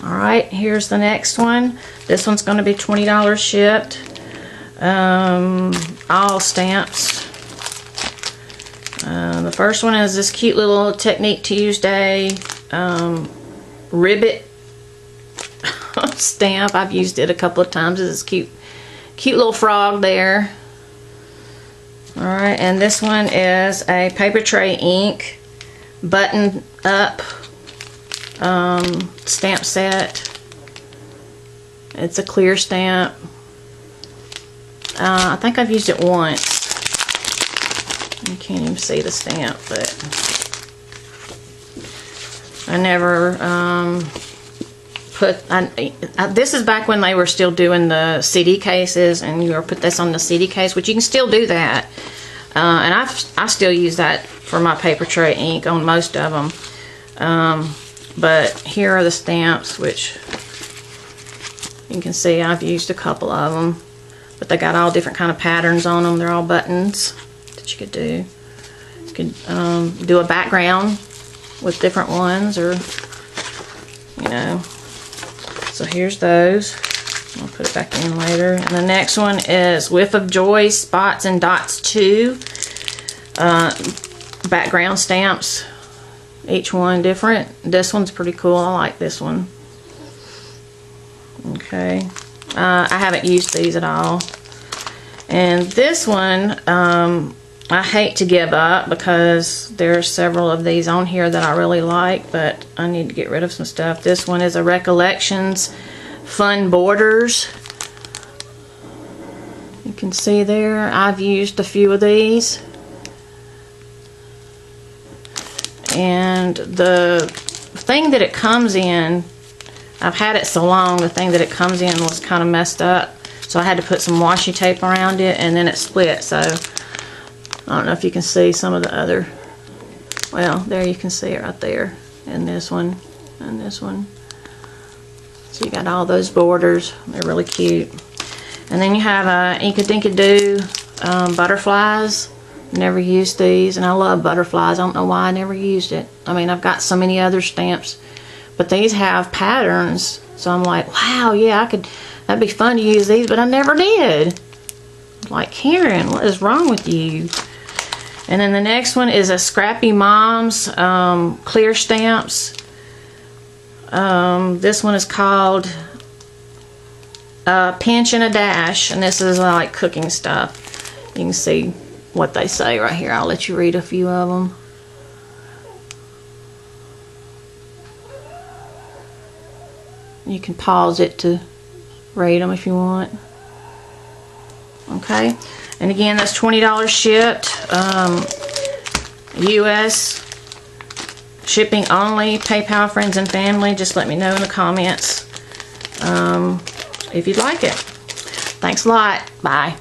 Alright, here's the next one. This one's going to be $20 shipped. All stamps. The first one is this cute little Technique Tuesday ribbit stamp. I've used it a couple of times. It's cute little frog there. Alright, and this one is a paper tray ink button up stamp set. It's a clear stamp. I think I've used it once. You can't even see the stamp, but I never this is back when they were still doing the CD cases, and you put this on the CD case, which you can still do that. And I still use that for my paper tray ink on most of them. But here are the stamps, which you can see I've used a couple of them. But they got all different kind of patterns on them. They're all buttons that you could do. You could do a background with different ones, or, you know. So here's those. I'll put it back in later. And the next one is Whiff of Joy Spots and Dots 2. Background stamps. Each one different. This one's pretty cool. I like this one. Okay. I haven't used these at all. And this one, I hate to give up because there's several of these on here that I really like, but I need to get rid of some stuff. This one is a Recollections Fun Borders. You can see there, I've used a few of these. And the thing that it comes in, I've had it so long, the thing that it comes in was kind of messed up. So I had to put some washi tape around it, and then it split. So I don't know if you can see some of the other. Well, there you can see it right there. And this one, and this one. So you got all those borders. They're really cute. And then you have Inkadinkadoo butterflies. Never used these, and I love butterflies. I don't know why I never used it. I mean, I've got so many other stamps, but these have patterns, so I'm like, wow, yeah, that'd be fun to use these, but I never did. Like, Karen, what is wrong with you? And then the next one is a Scrappy Moms clear stamps. This one is called Pinch and a Dash, and this is like cooking stuff. You can see what they say right here. I'll let you read a few of them. You can pause it to read them if you want. Okay, and again, that's $20 shipped. US shipping only. PayPal, friends and family. Just let me know in the comments if you'd like it. Thanks a lot. Bye.